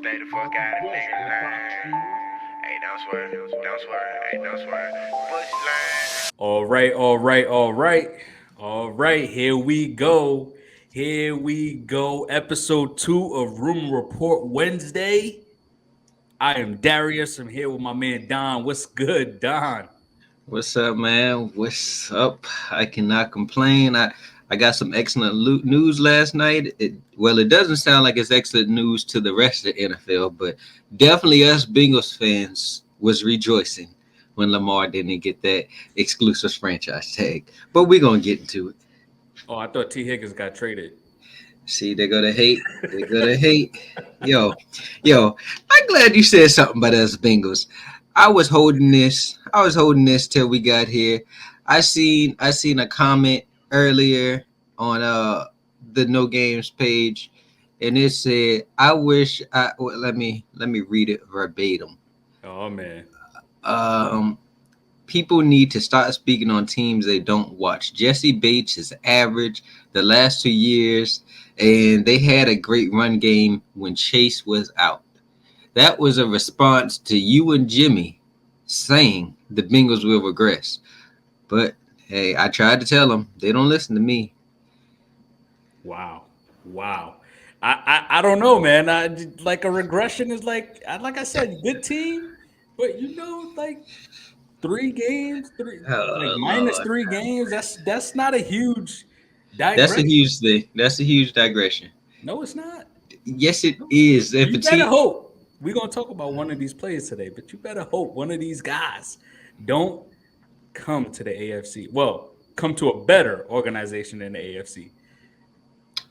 Stay the fuck out of nigga lane. Hey, don't swear, don't swear, hey, don't swear. Push lane. All right, all right, all right. All right, here we go. Here we go. Episode 2 of Room Report Wednesday. I am Darius. I'm here with my man Don. What's good, Don? What's up, man? What's up? I cannot complain. I got some excellent news last night. It doesn't sound like it's excellent news to the rest of the NFL, but definitely us Bengals fans was rejoicing when Lamar didn't get that exclusive franchise tag. But we're gonna get into it. Oh, I thought T. Higgins got traded. See, they're gonna hate. They're gonna hate. Yo, yo. I'm glad you said something about us Bengals. I was holding this till we got here. I seen a comment earlier on the No Games page, and it said, "I wish I well, let me read it verbatim. Oh man. Um, People need to start speaking on teams they don't watch. Jesse Bates is average the last 2 years, and they had a great run game when Chase was out. That was a response to you and Jimmy saying the Bengals will regress. But hey, I tried to tell them. They don't listen to me. Wow. Wow. I don't know, man. Like a regression is like I said, good team, but like 3 games, like Oh minus Lord, 3 games. That's not a huge that's a digression. huge thing. That's a huge digression. No, it's not. Yes, it is. If a You better team, hope. We're gonna talk about one of these players today, but you better hope one of these guys don't come to the AFC. Well, come to a better organization than the AFC.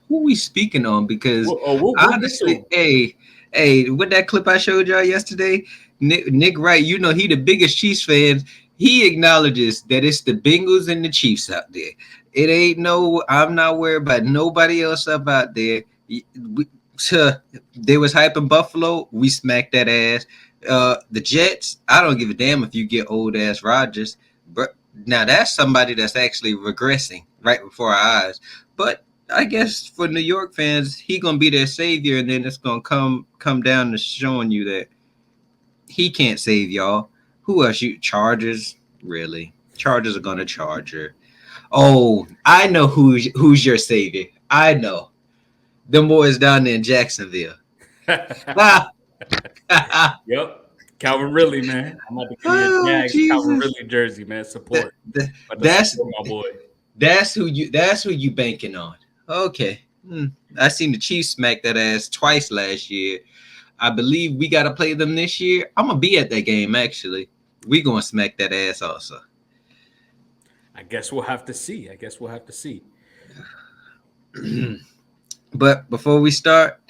who we speaking on? Because We'll get to honestly, him. hey, with that clip I showed y'all yesterday, Nick Wright, he the biggest Chiefs fan. He acknowledges that it's the Bengals and the Chiefs out there. It ain't no. I'm not worried about nobody else up out there. They was hyping Buffalo. We smacked that ass. The Jets. I don't give a damn if you get old ass Rodgers. But now that's somebody that's actually regressing right before our eyes. But I guess for New York fans, he gonna be their savior, and then it's gonna come down to showing you that he can't save y'all. Who else? You Chargers? Really? Chargers are gonna charge her. Oh, I know who's your savior. I know them boys down there in Jacksonville. Ah, Yep. Calvin Ridley, man. I'm about to give me a oh Jags Calvin Jesus! Ridley jersey, man. That, Support. that About to that's support my boy. that's who you banking on. Okay. I seen the Chiefs smack that ass twice last year. I believe we got to play them this year. I'm gonna be at that game actually. We gonna smack that ass also. I guess we'll have to see. I guess we'll have to see. But before we start,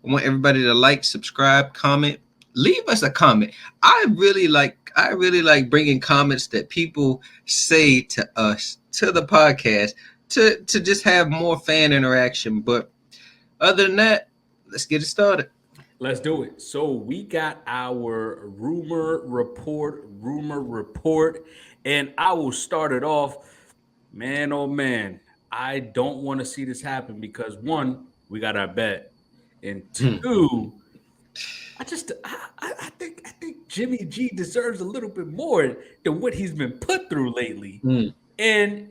I want everybody to like, subscribe, comment, leave us a comment. I really like bringing comments that people say to us to the podcast to just have more fan interaction. But other than that, let's get it started. Let's do it. So we got our rumor report, and I will start it off. Man, oh man, I don't want to see this happen because one, we got our bet, and two, I think Jimmy G deserves a little bit more than what he's been put through lately, Mm, and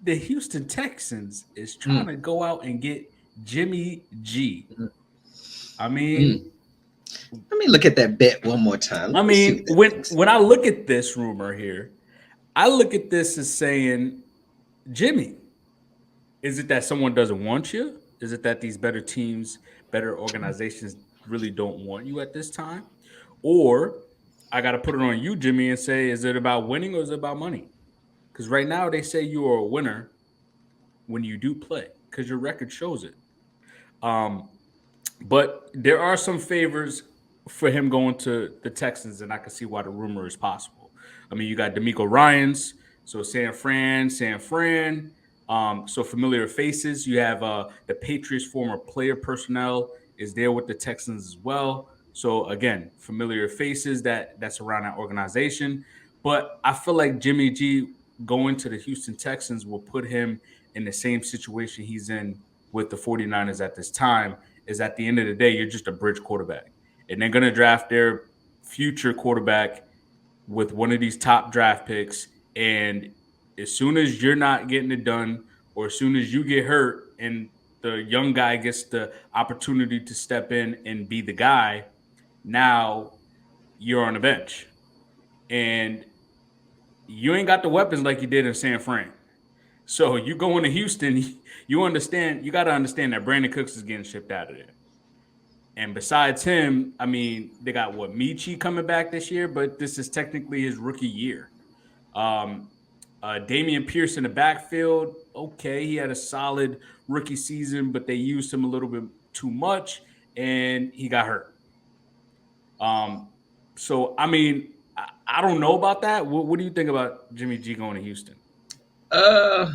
the Houston Texans is trying mm, to go out and get Jimmy G. mm, I mean, mm. Let me look at that bet one more time. I Let me see mean, what that when looks when I look at this rumor here, I look at this as saying, Jimmy, is it that someone doesn't want you? Is it that these better teams, better organizations really don't want you at this time? Or I got to put it on you, Jimmy, and say, is it about winning or is it about money? Because right now they say you are a winner when you do play because your record shows it. Um, but there are some favors for him going to the Texans, and I can see why the rumor is possible. I mean, you got D'Amico Ryans, so San Fran. So familiar faces. You have the Patriots' former player personnel is there with the Texans as well. So again, familiar faces that's around that organization. But I feel like Jimmy G going to the Houston Texans will put him in the same situation he's in with the 49ers at this time is at the end of the day, you're just a bridge quarterback. and they're going to draft their future quarterback with one of these top draft picks. And as soon as you're not getting it done, or as soon as you get hurt and the young guy gets the opportunity to step in and be the guy, now you're on the bench. And you ain't got the weapons like you did in San Fran. So you go into Houston, you got to understand that Brandon Cooks is getting shipped out of there. And besides him, I mean, they got what, Michi coming back this year, but this is technically his rookie year. Um, Damian Pierce in the backfield, okay, he had a solid rookie season, but they used him a little bit too much, and he got hurt. So I mean, I don't know about that. What do you think about Jimmy G going to Houston? Uh,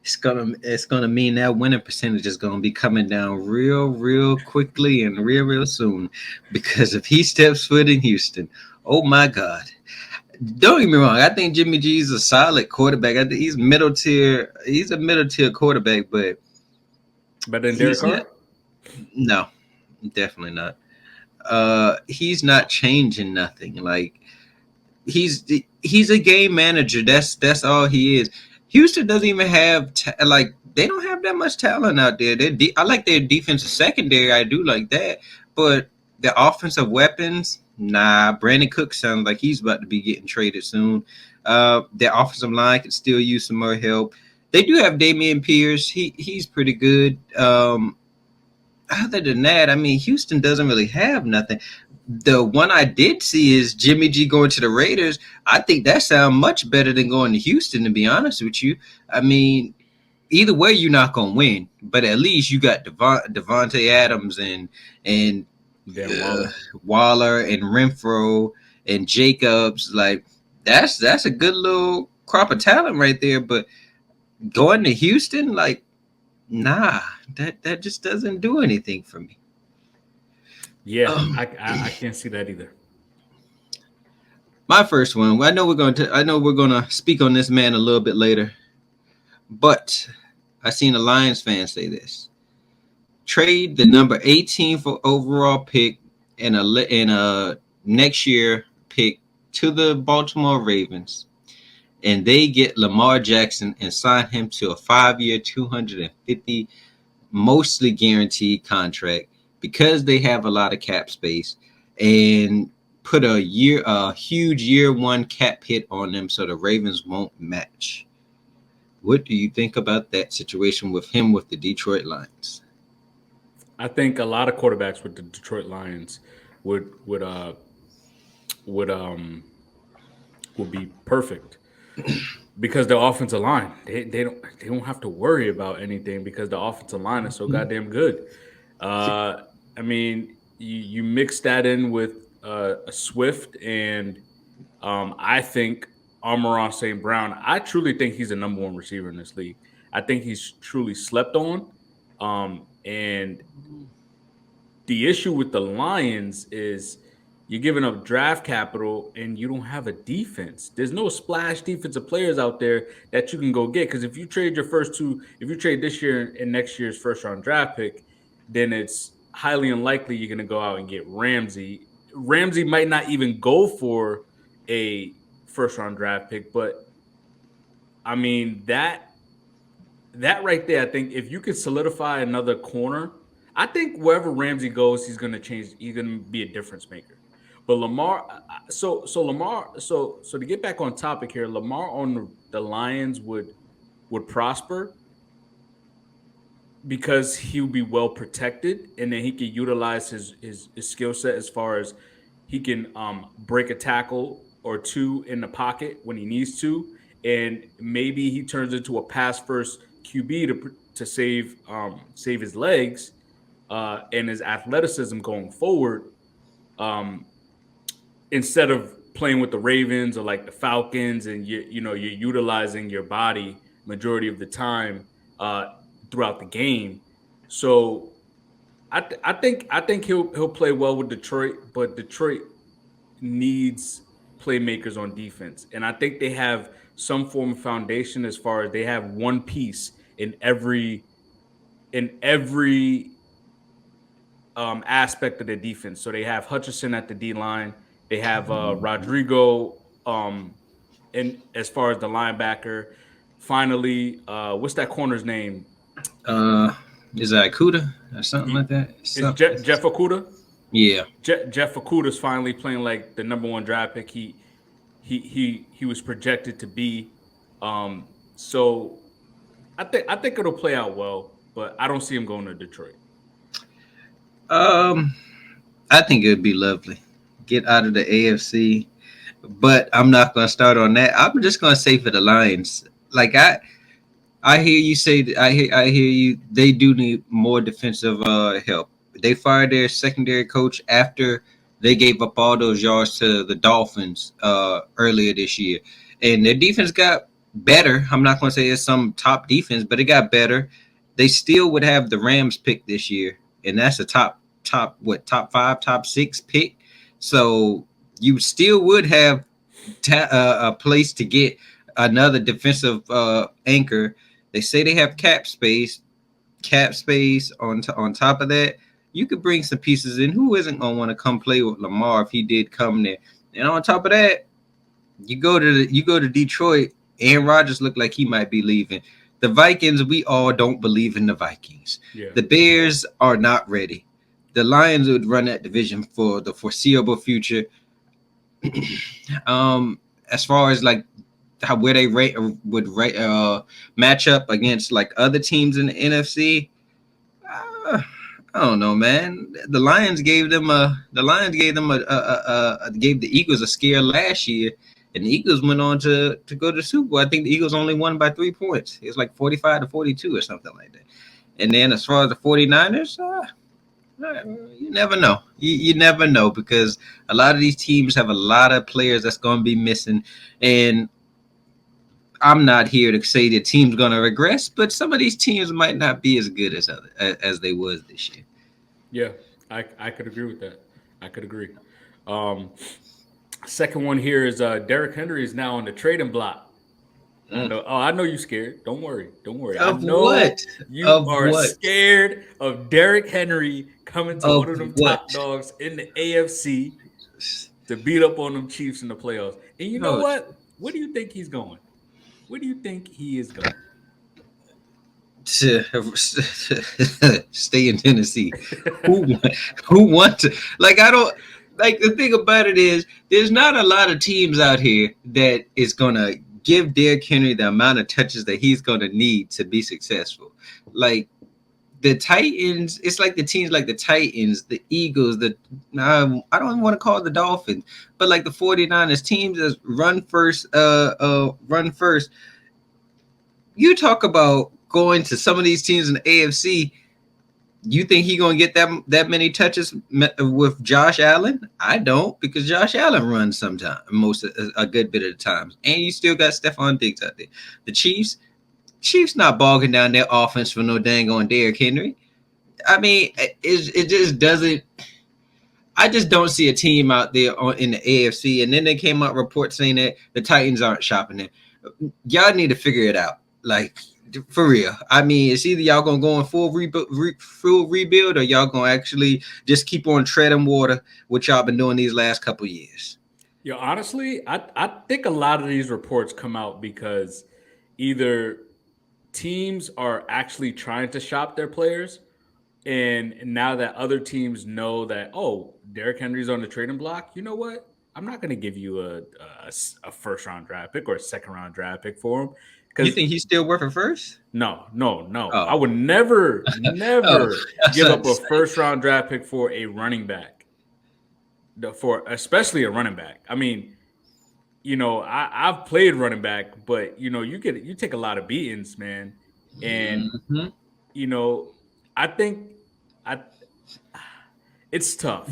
it's gonna mean that winning percentage is gonna be coming down real quickly and real soon, because if he steps foot in Houston, oh my God. Don't get me wrong. I think Jimmy G is a solid quarterback. I think he's middle tier. He's a middle tier quarterback, but Better than Derek Carr? No, definitely not. He's not changing nothing. Like he's a game manager. That's all he is. Houston doesn't even have they don't have that much talent out there. I like their defensive secondary. I do like that, but the offensive weapons, nah. Brandon Cook sounds like he's about to be getting traded soon. Their offensive line could still use some more help. They do have Damian Pierce. He's pretty good. Other than that, I mean, Houston doesn't really have nothing. The one I did see is Jimmy G going to the Raiders. I think that sounds much better than going to Houston, to be honest with you. I mean, either way, you're not going to win, but at least you got Devontae Adams and Waller and Renfro and Jacobs. Like that's a good little crop of talent right there. But going to Houston, like, nah, that just doesn't do anything for me. Yeah, I can't see that either. My first one. I know we're gonna speak on this man a little bit later, but I seen a Lions fan say this: trade the number 18 for overall pick and a next year pick to the Baltimore Ravens, and they get Lamar Jackson and sign him to a 5-year, 250, mostly guaranteed contract, because they have a lot of cap space, and put a huge year one cap hit on them so the Ravens won't match. What do you think about that situation with him with the Detroit Lions? I think a lot of quarterbacks with the Detroit Lions would be perfect because the offensive line they don't have to worry about anything because the offensive line is so goddamn good. I mean, you mix that in with a Swift and I think Amon-Ra St. Brown. I truly think he's the number one receiver in this league. I think he's truly slept on. And the issue with the Lions is you're giving up draft capital and you don't have a defense. There's no splash defensive players out there that you can go get. Because if you trade if you trade this year and next year's first round draft pick, then it's highly unlikely you're going to go out and get Ramsey. Ramsey might not even go for a first round draft pick, but I mean that right there, I think if you could solidify another corner, I think wherever Ramsey goes, he's going to change. He's going to be a difference maker. But Lamar, so to get back on topic here, Lamar on the Lions would prosper because he would be well protected, and then he could utilize his skill set as far as he can break a tackle or two in the pocket when he needs to, and maybe he turns into a pass first QB to save his legs and his athleticism going forward, instead of playing with the Ravens or like the Falcons, and you're utilizing your body majority of the time throughout the game. So I think he'll play well with Detroit, but Detroit needs playmakers on defense, and I think they have some form of foundation as far as they have one piece in every aspect of their defense. So they have Hutchinson at the D line. They have Rodrigo in as far as the linebacker. Finally, what's that corner's name? Uh, is that Kuda or something like He that? is Something. Jeff Okuda. Yeah. Jeff Okuda's finally playing like the number one draft pick. He was projected to be. So I think it'll play out well, but I don't see him going to Detroit. Um, I think it would be lovely. Get out of the AFC, but I'm not going to start on that. I'm just going to say for the Lions. Like I hear you say. I hear you. They do need more defensive help. They fired their secondary coach after they gave up all those yards to the Dolphins earlier this year, and their defense got better. I'm not going to say it's some top defense, but it got better. They still would have the Rams pick this year, and that's a top 5, top 6 pick. So you still would have a place to get another defensive anchor. They say they have cap space. Cap space on top of that, you could bring some pieces in. Who isn't gonna want to come play with Lamar if he did come there? And on top of that, you go to Detroit. Aaron Rodgers looked like he might be leaving. The Vikings, we all don't believe in the Vikings. Yeah. The Bears are not ready. The Lions would run that division for the foreseeable future. As far as like where they match up against like other teams in the NFC, I don't know, man. The Lions gave the Eagles a scare last year, and the Eagles went on to go to the Super Bowl. I think the Eagles only won by 3 points. It was like 45-42 or something like that. And then as far as the 49ers, you never know. You never know, because a lot of these teams have a lot of players that's going to be missing. And I'm not here to say the team's going to regress, but some of these teams might not be as good as they was this year. Yeah, I could agree with that. I could agree. Um, Second one here is Derrick Henry is now on the trading block. I know you're scared. Don't worry. Don't worry. I Of know what? you Of are what? scared of Derrick Henry coming to Of one of them what? top dogs in the AFC to beat up on them Chiefs in the playoffs. And you know No. what? Where do you think he's going? Where do you think he is going? To stay in Tennessee. Who want to, like, I don't like, the thing about it is there's not a lot of teams out here that is gonna give Derrick Henry the amount of touches that he's gonna need to be successful. Like the Titans, it's like the teams like the Titans, the Eagles, I don't even want to call it the Dolphins, but like the 49ers, teams that run first. You talk about going to some of these teams in the AFC. You think he gonna get that many touches with Josh Allen? I don't, because Josh Allen runs sometimes, a good bit of the times, and you still got Stephon Diggs out there. The Chiefs not bogging down their offense for no dang on Derrick Henry. I mean, it just doesn't. I just don't see a team out there in the AFC. And then they came out reports saying that the Titans aren't shopping it. Y'all need to figure it out. Like, for real. I mean, it's either y'all gonna go in full rebuild, or y'all gonna actually just keep on treading water, what y'all been doing these last couple years. Yeah, honestly, I think a lot of these reports come out because either teams are actually trying to shop their players, and now that other teams know that, oh, Derrick Henry's on the trading block, you know what? I'm not going to give you a first round draft pick or a second round draft pick for him. You think he's still worth a first? No. Oh. I would never give up a first round draft pick for a running back. For especially a running back. I mean, I've played running back, but you take a lot of beatings, man. And I think it's tough.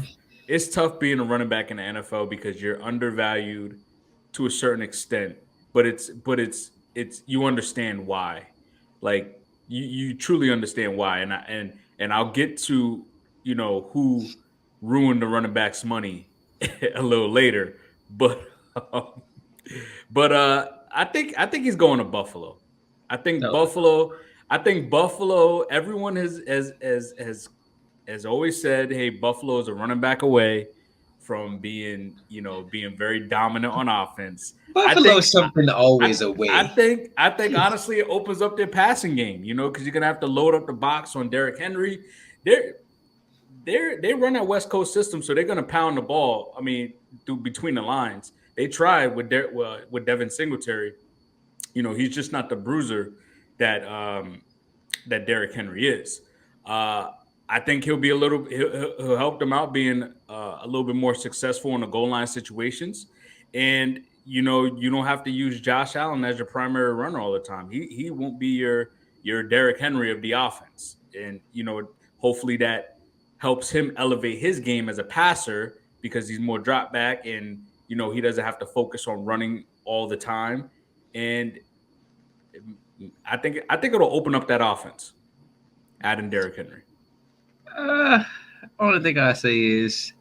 It's tough being a running back in the NFL because you're undervalued to a certain extent, but it's you understand why. Like you truly understand why, and I'll get to who ruined the running back's money a little later, but I think he's going to Buffalo. I think Buffalo. Everyone has has always said, "Hey, Buffalo is a running back away from being, being very dominant on offense." I think, Buffalo's something always away. I think honestly, it opens up their passing game. Because you're gonna have to load up the box on Derrick Henry. They're they run that West Coast system, so they're gonna pound the ball. I mean, through between the lines. They tried with Devin Singletary. He's just not the bruiser that that Derrick Henry is. Uh, I think he'll be he'll help them out being a little bit more successful in the goal line situations, and you don't have to use Josh Allen as your primary runner all the time. He won't be your Derrick Henry of the offense, and hopefully that helps him elevate his game as a passer because he's more drop back and he doesn't have to focus on running all the time, and I think it'll open up that offense. Adding Derrick Henry. Uh, Only thing I say is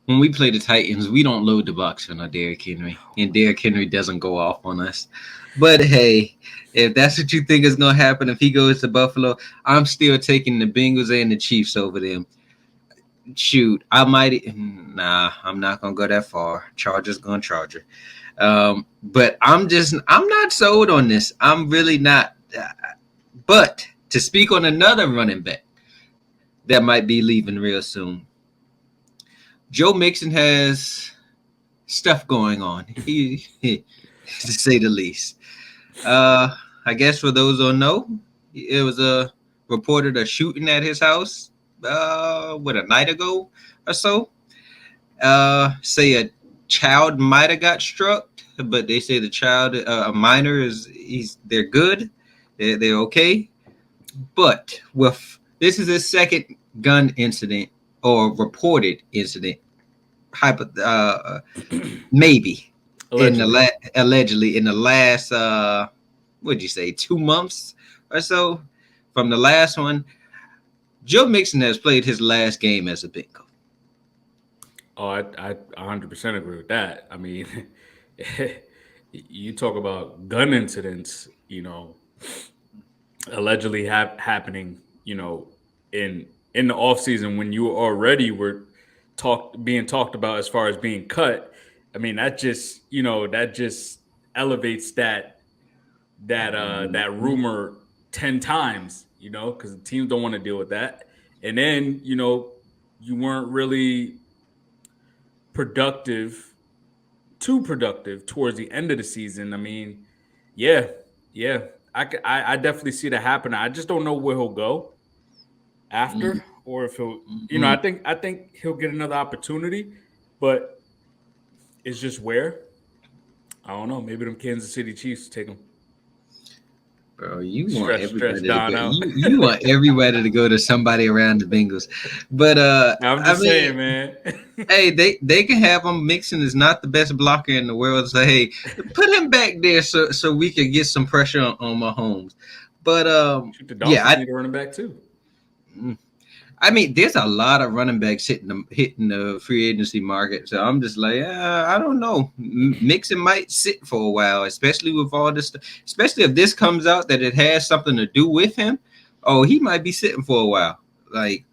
when we play the Titans, we don't load the box on our Derrick Henry, and Derrick Henry doesn't go off on us. But hey, if that's what you think is gonna happen, if he goes to Buffalo, I'm still taking the Bengals and the Chiefs over them. Shoot, I might. Nah, I'm not gonna go that far. Chargers gonna Charger. But I'm not sold on this. I'm really not. But to speak on another running back that might be leaving real soon, Joe Mixon has stuff going on, to say the least. I guess for those who don't know, it was reported a shooting at his house, a night ago or so. Say a child might have got struck, but they say the child, a minor, they're good, they're okay. But with this is his second gun incident or reported incident, maybe allegedly in the last what'd you say 2 months or so from the last one. Joe Mixon has played his last game as a Bengal. Oh, I 100% agree with that. I mean, you talk about gun incidents, allegedly happening, in the off season when you already were being talked about as far as being cut. I mean, that just elevates that rumor 10 times, because the teams don't want to deal with that. And then, you weren't really too productive towards the end of the season. I mean, yeah, yeah, I definitely see that happening. I just don't know where he'll go after, or if he'll, I think he'll get another opportunity, but it's just where. I don't know. Maybe them Kansas City Chiefs take him. Bro, you want Stress everybody to Don go. out. You want everybody to go to somebody around the Bengals, but I'm just saying, man. hey, they can have him. Mixon is not the best blocker in the world. So hey, put him back there so we can get some pressure on Mahomes. But Shoot, the Dolphins need a running back too. I mean, there's a lot of running backs hitting the free agency market. So I'm just like, I don't know. Mixon might sit for a while, especially with all this. Especially if this comes out that it has something to do with him. Oh, he might be sitting for a while. Like,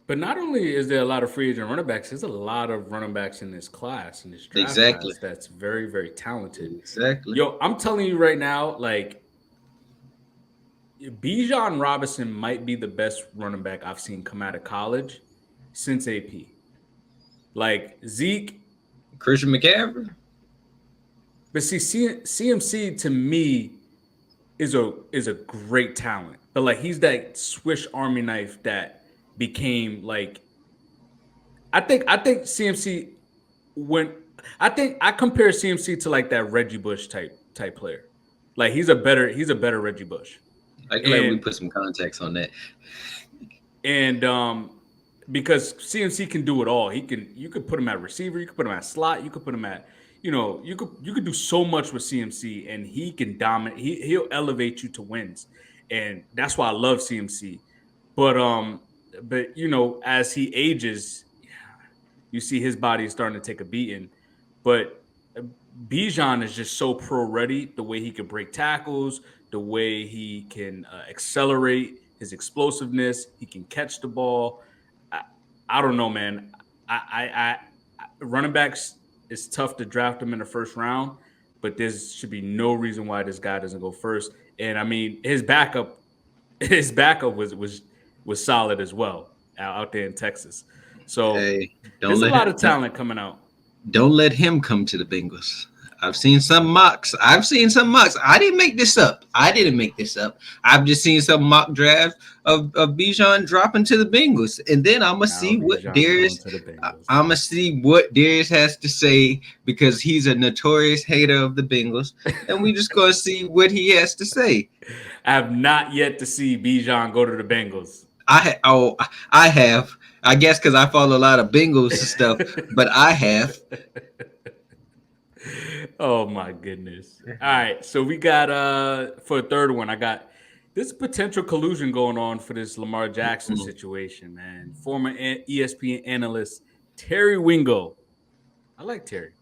but not only is there a lot of free agent running backs, there's a lot of running backs in this class, in this draft exactly. class, that's very, very talented. Exactly. Yo, I'm telling you right now, like, Bijan Robinson might be the best running back I've seen come out of college since AP. Like Zeke, Christian McCaffrey. but see, CMC to me is a great talent, but like he's that Swiss Army knife that became like. I think CMC when I compare CMC to like that Reggie Bush type player. Like he's a better Reggie Bush. I'm glad we put some context on that. And because CMC can do it all. You could put him at receiver, you could put him at slot, you could put him at you could do so much with CMC and he can dominate. He'll elevate you to wins. And that's why I love CMC. But as he ages, you see his body is starting to take a beating. But Bijan is just so pro ready. The way he can break tackles, the way he can accelerate, his explosiveness, he can catch the ball. I don't know, man. Running backs, it's tough to draft them in the first round, but there should be no reason why this guy doesn't go first. And I mean, his backup was solid as well out there in Texas. So Hey, don't there's a let lot him. of talent coming out. Don't let him come to the Bengals. I've seen some mocks. I didn't make this up. I've just seen some mock draft of Bijan dropping to the Bengals, and then I'm gonna Now see what Bijan's going Darius. to the Bengals. I'm gonna see what Darius has to say because he's a notorious hater of the Bengals, and we just gonna see what he has to say. I have not yet to see Bijan go to the Bengals. I have. I guess because I follow a lot of Bengals stuff, but I have. Oh my goodness. All right. So we got for a third one, I got this potential collusion going on for this Lamar Jackson Mhm. situation, man. Former ESPN analyst Terry Wingo. I like Terry.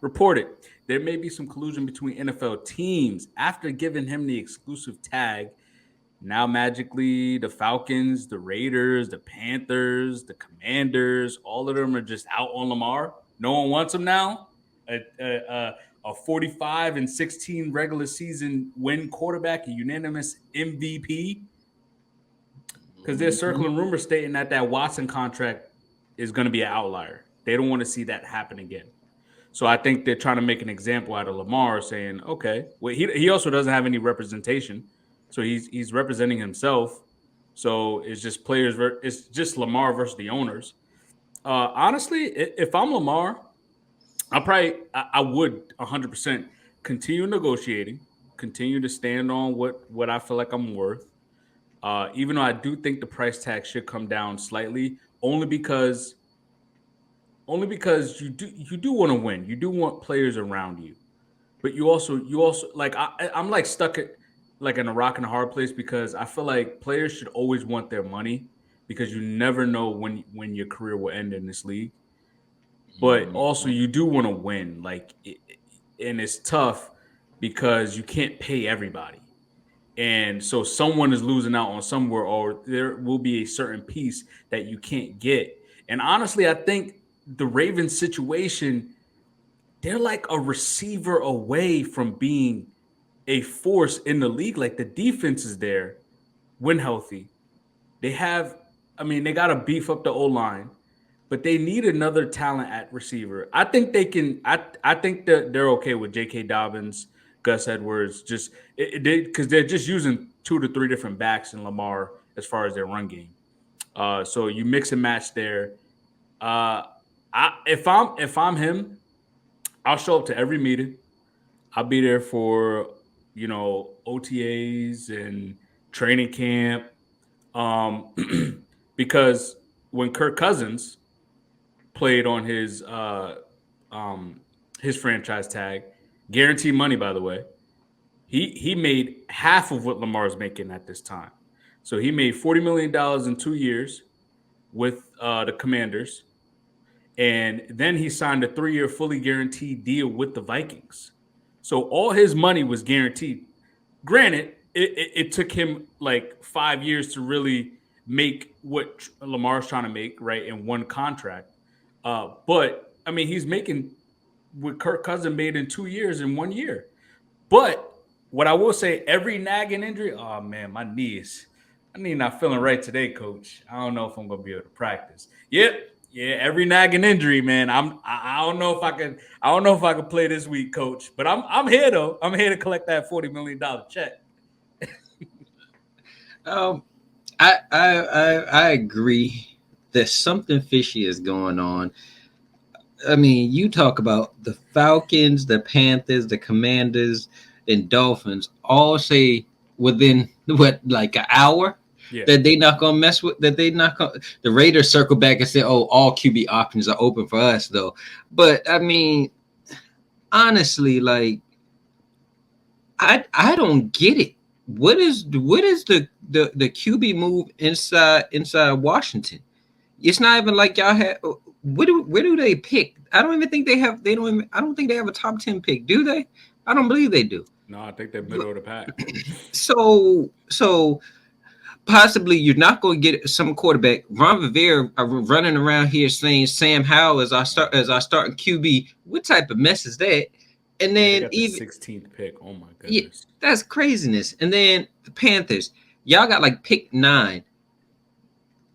Reported there may be some collusion between NFL teams after giving him the exclusive tag. Now, magically, the Falcons, the Raiders, the Panthers, the Commanders, all of them are just out on Lamar. No one wants him now. A 45-16 regular season win quarterback, a unanimous MVP. Because they're circling rumors stating that Watson contract is going to be an outlier. They don't want to see that happen again. So I think they're trying to make an example out of Lamar, saying, okay, well, he also doesn't have any representation, so he's representing himself. So it's just it's just Lamar versus the owners. Honestly, if I'm Lamar, I would 100% continue negotiating, continue to stand on what I feel like I'm worth. Even though I do think the price tag should come down slightly, only because you do want to win. You do want players around you, but you also like I'm like stuck at like in a rock and a hard place because I feel like players should always want their money because you never know when your career will end in this league. But also you do want to win, and it's tough because you can't pay everybody. And so someone is losing out on somewhere, or there will be a certain piece that you can't get. And honestly, I think the Ravens situation, they're like a receiver away from being a force in the league. Like the defense is there when healthy. They have, I mean, they got to beef up the O line, but they need another talent at receiver. I think they can. I think that they're okay with J.K. Dobbins, Gus Edwards, just because they're just using 2 to 3 different backs in Lamar as far as their run game. So you mix and match there. Uh, if I'm him, I'll show up to every meeting. I'll be there for OTAs and training camp. Because when Kirk Cousins played on um, his franchise tag, guaranteed money, by the way, he made half of what Lamar is making at this time. So he made $40 million in 2 years with the Commanders, and then he signed a 3-year fully guaranteed deal with the Vikings. So all his money was guaranteed. Granted, it took him like 5 years to really make what Lamar's trying to make, right, in one contract. But I mean, he's making what Kirk Cousins made in 2 years in 1 year. But what I will say, every nagging injury, oh man, my knees. I knee not feeling right today, coach. I don't know if I'm gonna be able to practice. Yep. Yeah, every nagging injury, man. I don't know if I can play this week, coach. But I'm here though. I'm here to collect that $40 million check. Um, I agree. There's something fishy is going on. I mean, you talk about the Falcons, the Panthers, the Commanders, and Dolphins all say within what like an hour Yeah. that they not gonna mess with that they not gonna the Raiders circle back and say, oh, all QB options are open for us though. But I mean, honestly, like I don't get it. What is the QB move inside Washington? It's not even like y'all have. Where do they pick? I don't even think they have. They don't. Even, I don't think they have a top 10 pick. Do they? I don't believe they do. No, I think they're middle of the pack. So, possibly you're not going to get some quarterback. Ron Rivera running around here saying Sam Howell as our starting QB. What type of mess is that? And Yeah, they then got the even 16th pick. Oh my yeah, goodness. that's craziness. And then the Panthers, y'all got like pick 9.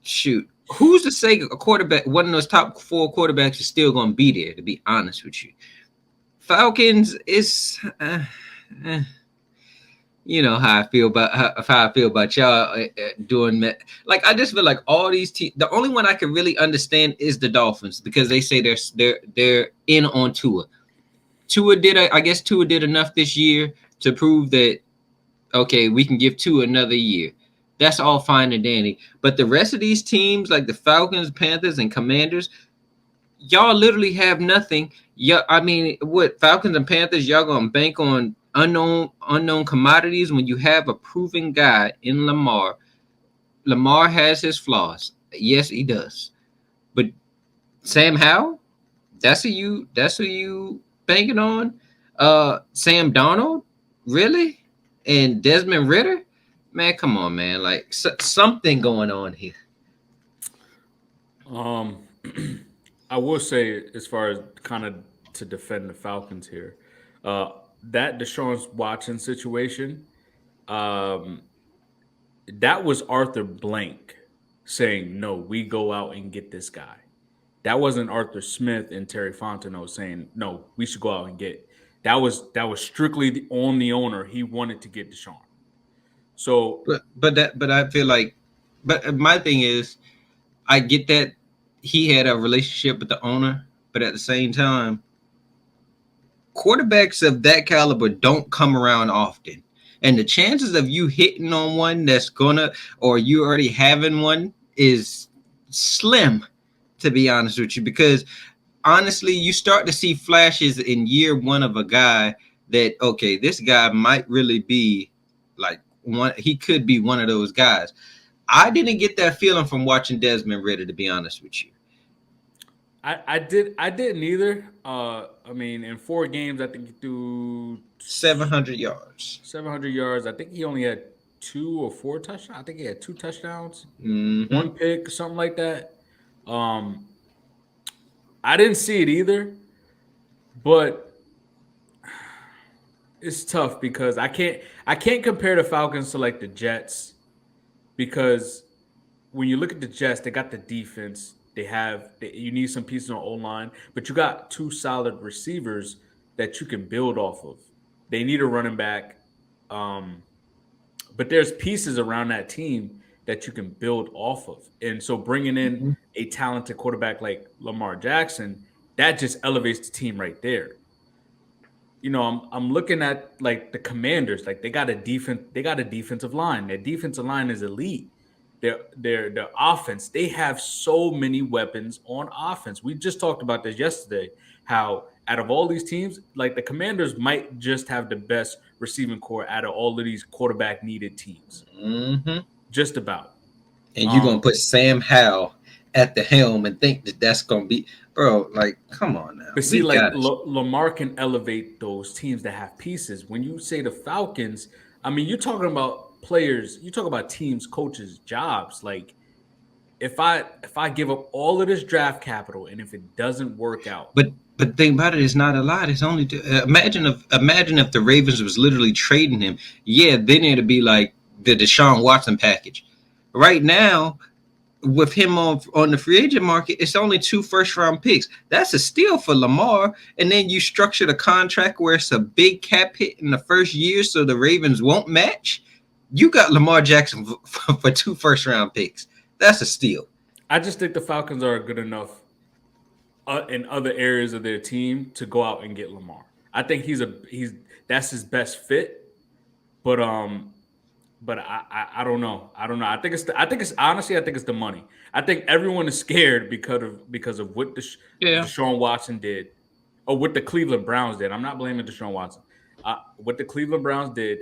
Shoot, who's to say a quarterback, one of those top 4 quarterbacks, is still going to be there? To be honest with you, Falcons is. You know how I feel about how I feel about y'all doing that. Like I just feel like all these teams. The only one I can really understand is the Dolphins because they say they're in on Tua. I guess Tua did enough this year to prove that okay, we can give Tua another year. That's all fine and dandy. But the rest of these teams, like the Falcons, Panthers, and Commanders, y'all literally have nothing. Yeah, I mean, what Falcons and Panthers, y'all gonna bank on unknown commodities when you have a proven guy in Lamar. Lamar has his flaws. Yes, he does. But Sam Howell, that's who you banking on? Sam Darnold? Really? And Desmond Ritter? Man, come on, man. Like something going on here. Um, I will say, as far as kind of to defend the Falcons here, uh, that Deshaun Watson situation, um, that was Arthur Blank saying, "No, we go out and get this guy." That wasn't Arthur Smith and Terry Fontenot saying, "No, we should go out and get." That was strictly on the owner. He wanted to get Deshaun. So But I feel like, but my thing is, I get that he had a relationship with the owner, but at the same time, quarterbacks of that caliber don't come around often. And the chances of you hitting on one that's gonna, or you already having one, is slim, to be honest with you. Because honestly, you start to see flashes in year one of a guy that, okay, this guy might really be like one, he could be one of those guys. I didn't get that feeling from watching Desmond Ritter, to be honest with you. I didn't either. I mean, in 4 games, I think he threw 700 yards. 700 yards. I think he only had 2 or 4 touchdowns. I think he had 2 touchdowns, Mm-hmm. 1 pick, something like that. Um, I didn't see it either, but it's tough because I can't compare the Falcons to like the Jets because when you look at the Jets, they got the defense. You need some pieces on O line, but you got 2 solid receivers that you can build off of. They need a running back, um, but there's pieces around that team that you can build off of. And so bringing in Mm-hmm. a talented quarterback like Lamar Jackson, that just elevates the team right there. I'm looking at like the Commanders, like they got a defensive line. Their defensive line is elite. Their offense, they have so many weapons on offense. We just talked about this yesterday. How out of all these teams, like the Commanders might just have the best receiving core out of all of these quarterback needed teams. Mm-hmm. Just about. And you're gonna Um, put Sam Howell at the helm and think that that's gonna be, bro? Like, come on now, But see, we like got it. Lamar can elevate those teams that have pieces. When you say the Falcons, I mean you're talking about players. You talk about teams, coaches, jobs. Like if I give up all of this draft capital and if it doesn't work out, But the thing about it is not a lot. It's only imagine if the Ravens was literally trading him. Yeah, then it'd be like the Deshaun Watson package. Right now, with him on the free agent market, it's only 2 first-round picks. That's a steal for Lamar. And then you structured a contract where it's a big cap hit in the first year, so the Ravens won't match. You got Lamar Jackson for 2 first-round picks. That's a steal. I just think the Falcons are good enough in other areas of their team to go out and get Lamar. I think he's that's his best fit. But I don't know. I don't know. I think it's honestly I think it's the money. I think everyone is scared because of what Yeah. Deshaun Watson did or what the Cleveland Browns did. I'm not blaming Deshaun Watson. What the Cleveland Browns did,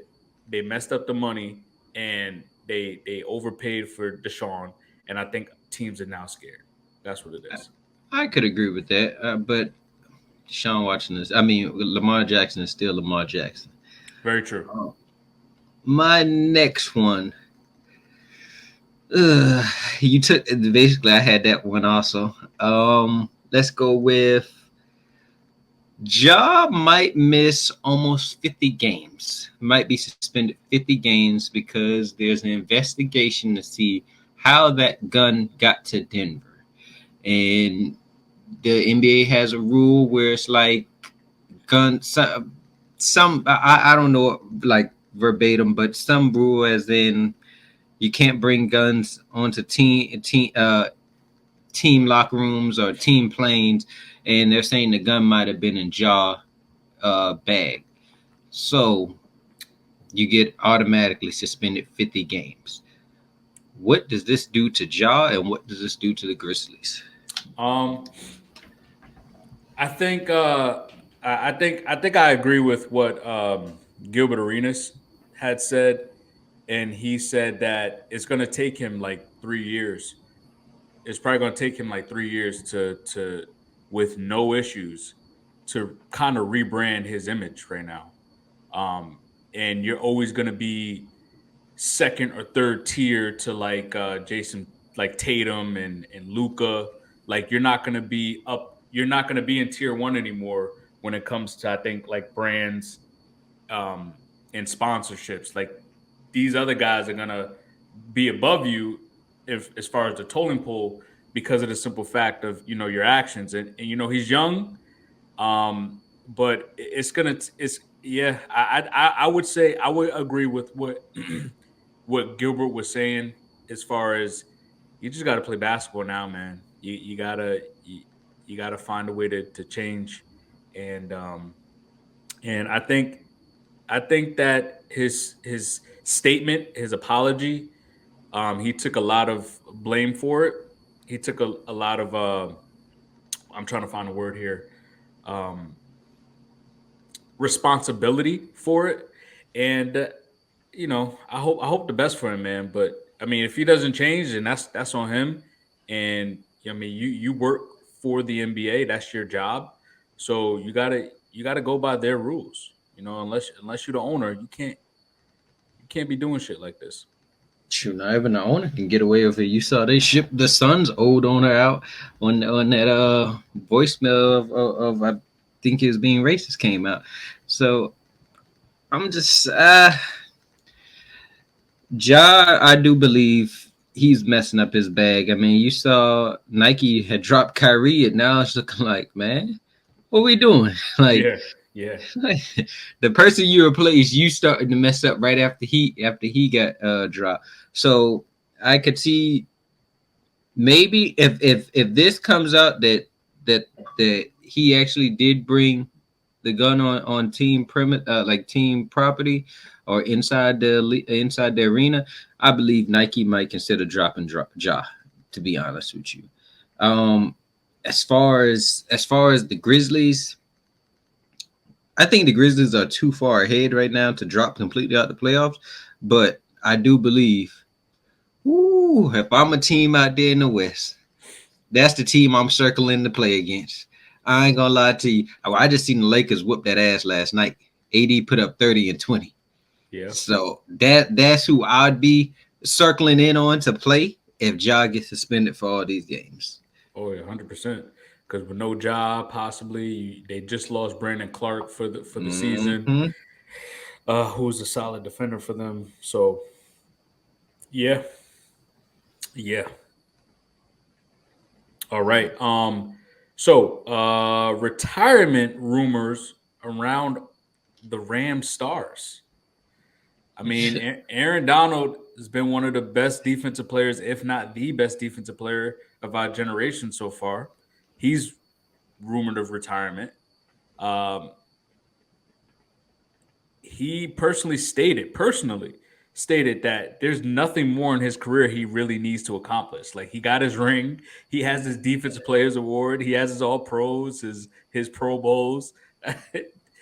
they messed up the money and they overpaid for Deshaun, and I think teams are now scared. That's what it is. I could agree with that, but Sean Watson is. I mean, Lamar Jackson is still Lamar Jackson. Very true. My next one, You took basically. I had that one also. Let's go with Ja might miss almost 50 games. Might be suspended 50 games because there's an investigation to see how that gun got to Denver. And the NBA has a rule where it's like gun some I don't know like verbatim, but some rule as in you can't bring guns onto team locker rooms or team planes, and they're saying the gun might have been in Ja bag. So you get automatically suspended 50 games. What does this do to Ja, and what does this do to the Grizzlies? Um, I think I think I agree with what Gilbert Arenas had said, and he said that it's going to take him like 3 years. It's probably going to take him like 3 years to with no issues to kind of rebrand his image right now. Um, and you're always going to be second or third tier to like Jason, like Tatum and Luca. Like you're not going to be up. You're not going to be in tier one anymore when it comes to I think like brands um, and sponsorships. Like these other guys are going to be above you if as far as the totem pole because of the simple fact of your actions and he's young but it's yeah I would say I would agree with what what Gilbert was saying as far as you just got to play basketball now, man. You gotta find a way to change, and and I think that his statement, his apology, he took a lot of blame for it. He took a lot of I'm trying to find a word here. Um, Responsibility for it, and I hope the best for him, man. But I mean, if he doesn't change, then that's on him. And I mean, you work for the NBA, that's your job, so you gotta go by their rules. Unless you're the owner, you can't be doing shit like this. Shoot, not even the owner can get away with it. You saw they shipped the Suns' old owner out on that voicemail of I think he was being racist came out. So I'm just Ja. I do believe he's messing up his bag. I mean, you saw Nike had dropped Kyrie, and now it's looking like, man, what we doing? Like, Yeah, yeah, the person you replaced, you started to mess up right after he got dropped. So I could see maybe if this comes out that he actually did bring the gun on team like team property or inside the arena, I believe Nike might consider dropping Ja. To be honest with you, um, as far as the Grizzlies, I think the Grizzlies are too far ahead right now to drop completely out the playoffs. But I do believe, ooh, if I'm a team out there in the West, that's the team I'm circling to play against. I ain't gonna lie to you. I just seen the Lakers whoop that ass last night. AD put up 30 and 20. yeah. So that's who I'd be circling in on to play if Ja gets suspended for all these games. Oh yeah, 100%. Because with no job, possibly they just lost Brandon Clark for the season. Hmm. Who's a solid defender for them. So yeah, yeah. All right. So retirement rumors around the Ram Stars. I mean, Aaron Donald has been one of the best defensive players, if not the best defensive player of our generation so far. He's rumored of retirement. Um, he personally stated that there's nothing more in his career he really needs to accomplish. Like he got his ring, he has his defensive players award, he has his all pros, his pro bowls.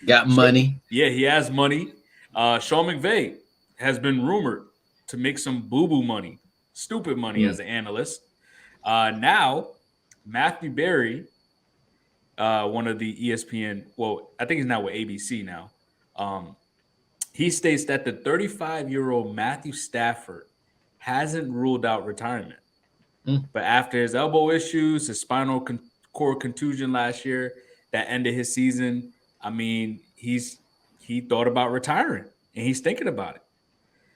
Got So money. yeah, he has money. Sean McVay has been rumored to make some boo-boo money, stupid money Mm. as an analyst. Now Matthew Berry, one of the ESPN, well, I think he's now with ABC now. Um, he states that the 35-year-old Matthew Stafford hasn't ruled out retirement. Mm. But after his elbow issues, his spinal cord contusion last year that ended his season, I mean, he thought about retiring and he's thinking about it.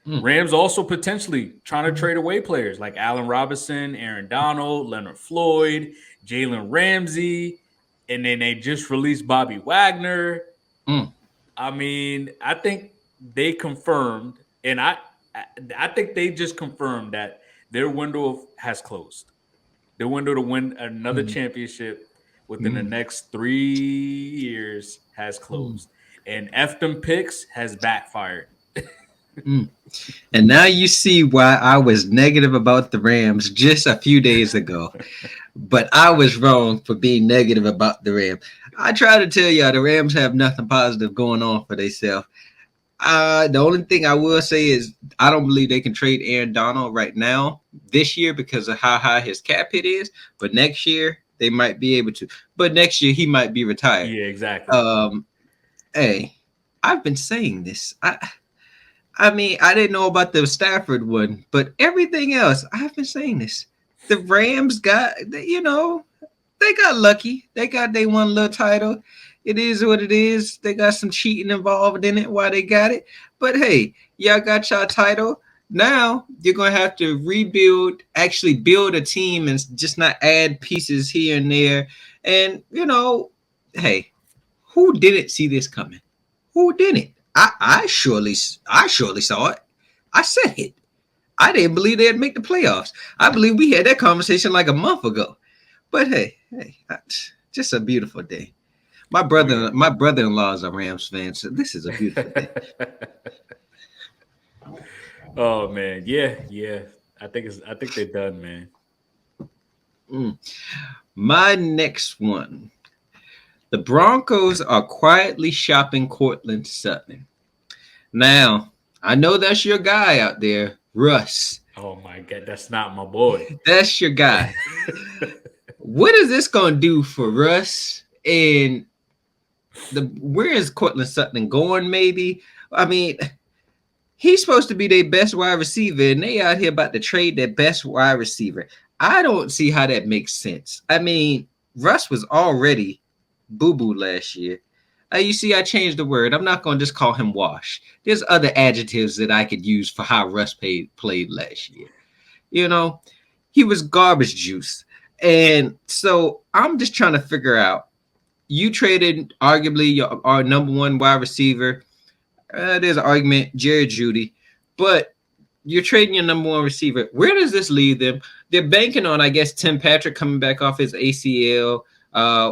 Mm. Rams also potentially trying to trade away players like Allen Robinson, Aaron Donald, Leonard Floyd, Jalen Ramsey, and then they just released Bobby Wagner. Mm. I mean, I think they confirmed, and I think they just confirmed that their window has closed. Their window to win another Mm. championship within the Mm. next 3 years has Mm. closed, and F them picks has backfired. Mm. And now you see why I was negative about the Rams just a few days ago. But I was wrong for being negative about the Rams. I try to tell y'all the Rams have nothing positive going on for themselves. The only thing I will say is I don't believe they can trade Aaron Donald right now this year because of how high his cap hit is. But next year they might be able to. But next year he might be retired. Yeah, exactly. Hey, I've been saying this. I mean, I didn't know about the Stafford one, but everything else, I've been saying this. The Rams got, they got lucky. They won a little title. It is what it is. They got some cheating involved in it while they got it. But hey, y'all got y'all title. Now you're gonna have to rebuild, actually build a team and just not add pieces here and there. And hey, who didn't see this coming? Who didn't? I surely saw it. I said it. I didn't believe they'd make the playoffs. I believe we had that conversation like a month ago. But hey, just a beautiful day. My brother-in-law is a Rams fan, so this is a beautiful day. Oh man, yeah. I think they're done, man. Mm. My next one. The Broncos are quietly shopping Cortland Sutton. Now, I know that's your guy out there, Russ. Oh my god, that's not my boy. That's your guy. What is this gonna do for Russ? And where is Cortland Sutton going? Maybe. I mean, he's supposed to be their best wide receiver, and they out here about to trade their best wide receiver. I don't see how that makes sense. I mean, Russ was already boo-boo last year. You see, I changed the word. I'm not going to just call him wash. There's other adjectives that I could use for how Russ played last year. He was garbage juice. And so I'm just trying to figure out, you traded arguably our number one wide receiver. There's an argument, Jerry Jeudy, but you're trading your number one receiver. Where does this leave them? They're banking on, I guess, Tim Patrick coming back off his ACL.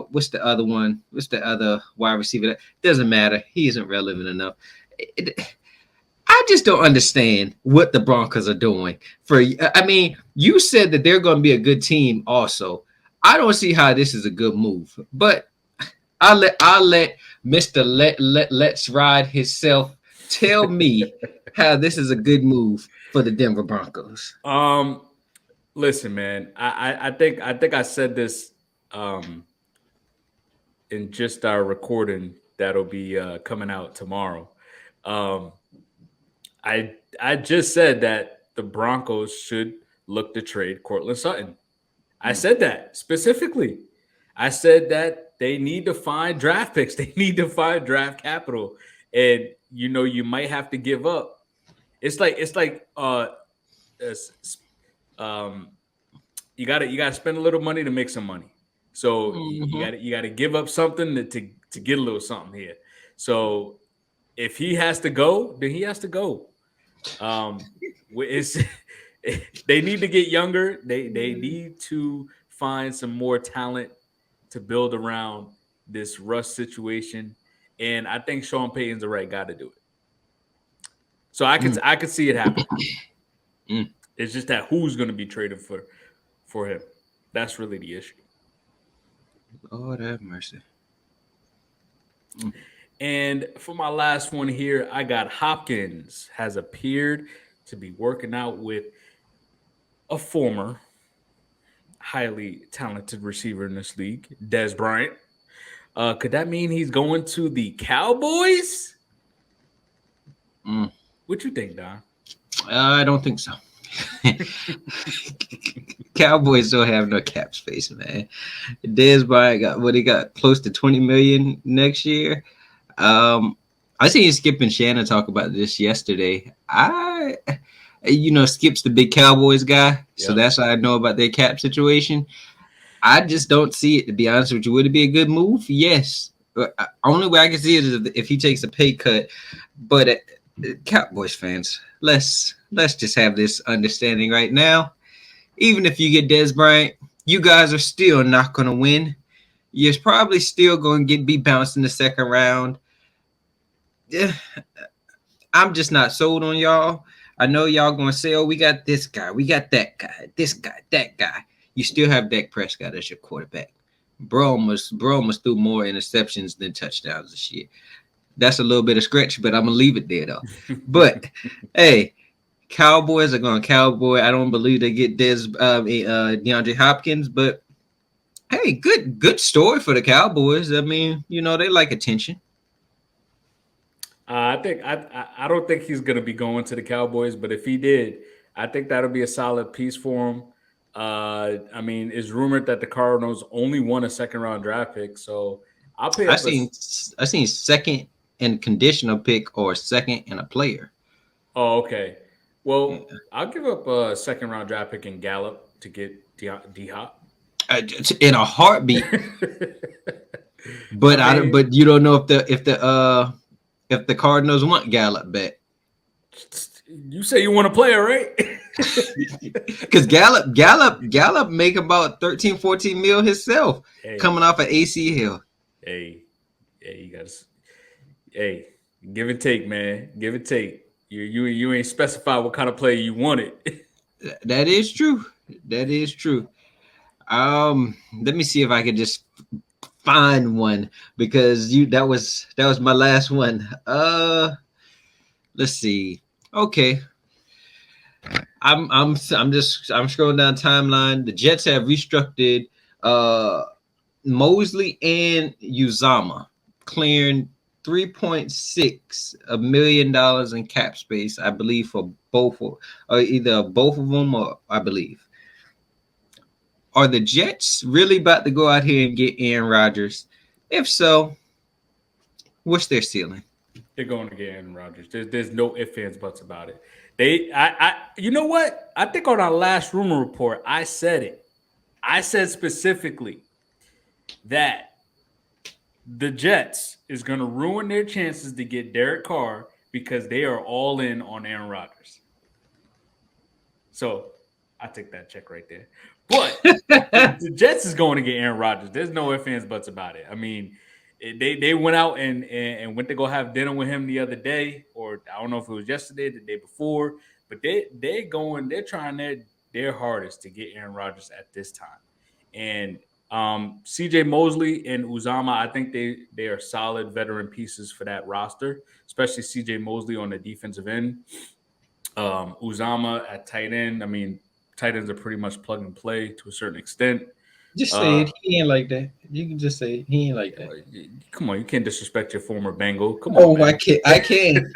What's the other one? What's the other wide receiver? Doesn't matter. He isn't relevant enough. I just don't understand what the Broncos are doing. I mean, you said that they're going to be a good team also. I don't see how this is a good move, but I'll let Mr. Let's Ride himself tell me how this is a good move for the Denver Broncos. Listen, man, I think I said this in just our recording that'll be coming out tomorrow. I just said that the Broncos should look to trade Cortland Sutton. I said that specifically. I said that they need to find draft picks. They need to find draft capital, and you might have to give up. It's like you gotta spend a little money to make some money. So you gotta give up something to get a little something here. So if he has to go, then he has to go. It's they need to get younger. They need to find some more talent to build around this Russ situation, and I think Sean Payton's the right guy to do it. So I could see it happen. It's just that who's going to be traded for him. That's really the issue. Lord have mercy. And for my last one here, I got Hopkins has appeared to be working out with a former highly talented receiver in this league, Dez Bryant. Could that mean he's going to the Cowboys? What you think, Don? I don't think so. Cowboys don't have no cap space, man. Dez Bryant got what he got close to 20 million next year. I seen Skip and Shannon talk about this yesterday. Skip's the big Cowboys guy, so Yep. that's how I know about their cap situation. I just don't see it, to be honest with you. Would it be a good move? Yes. But only way I can see it is if he takes a pay cut. But Cowboys fans, let's just have this understanding right now. Even if you get Dez Bryant, you guys are still not going to win. You're probably still going to be bounced in the second round. Yeah, I'm just not sold on y'all. I know y'all going to say, oh, we got this guy, we got that guy, this guy, that guy. You still have Dak Prescott as your quarterback. Bro almost threw more interceptions than touchdowns this year. That's a little bit of stretch, but I'm going to leave it there, though. But, hey, Cowboys are going cowboy. I don't believe they get DeAndre Hopkins, but, hey, good story for the Cowboys. I mean, they like attention. I don't think he's going to be going to the Cowboys, but if he did, I think that'll be a solid piece for him. I mean, it's rumored that the Cardinals only won a second round draft pick, so I'll pay I up. seen second and conditional pick or second and a player. Oh, okay. Well, I'll give up a second round draft pick in Gallup to get D Hop. In a heartbeat. But but you don't know if the Cardinals want Gallup back. You say you want to play, right? Because Gallup make about 13, 14 mil himself coming off of ACL. Hey, you gotta. Hey, give and take, man. Give and take. You ain't specified what kind of player you wanted. That is true. Let me see if I can just find one, because that was my last one. Let's see. Okay. I'm scrolling down timeline. The Jets have restructured Mosley and Uzama, clearing $3.6 million in cap space, I believe, for either both of them, or I believe. Are the Jets really about to go out here and get Aaron Rodgers? If so, what's their ceiling? They're going to get Aaron Rodgers. There's no ifs, ands, buts about it. You know what? I think on our last rumor report, I said it. I said specifically that the Jets is going to ruin their chances to get Derek Carr because they are all in on Aaron Rodgers. So I take that check right there. But the Jets is going to get Aaron Rodgers. There's no ifs, ands, buts about it. I mean, they went out and went to go have dinner with him the other day, or I don't know if it was yesterday, the day before, but they're trying their hardest to get Aaron Rodgers at this time. And CJ Mosley and Uzama, I think they are solid veteran pieces for that roster, especially CJ Mosley on the defensive end. Uzama at tight end. I mean, tight ends are pretty much plug and play to a certain extent. Just say it. He ain't like that. You can just say it. He ain't like that. Come on, you can't disrespect your former Bengal. Come on. Oh, man. I can't.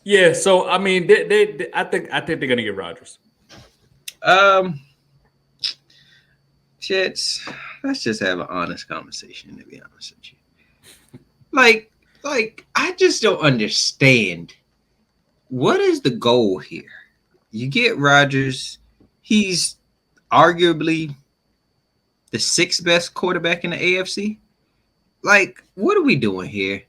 Yeah. So I mean, I think they're gonna get Rodgers. Jets. Let's just have an honest conversation. To be honest with you, like I just don't understand. What is the goal here? You get Rodgers. He's arguably the sixth best quarterback in the AFC. Like, what are we doing here?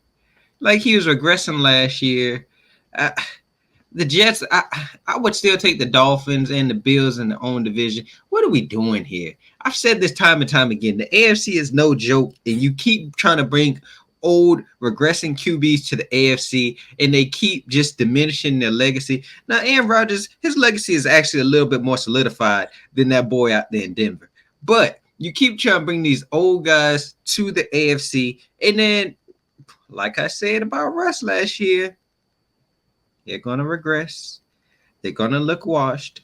Like, he was regressing last year. The Jets, I would still take the Dolphins and the Bills in their own division. What are we doing here? I've said this time and time again. The AFC is no joke, and you keep trying to bring old regressing QBs to the AFC, and they keep just diminishing their legacy. Now, Aaron Rodgers, his legacy is actually a little bit more solidified than that boy out there in Denver. But you keep trying to bring these old guys to the AFC, and then, like I said about Russ last year, they're going to regress. They're going to look washed,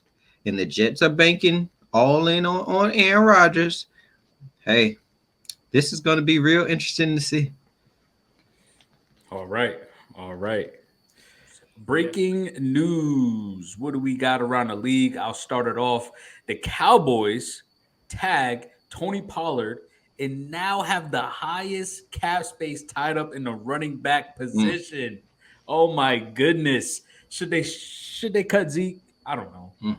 and the Jets are banking all in on Aaron Rodgers. Hey, this is going to be real interesting to see. All right. Breaking news. What do we got around the league? I'll start it off. The Cowboys tag Tony Pollard and now have the highest cap space tied up in the running back Mm, position. Oh my goodness. Should they cut Zeke? I don't know. mm,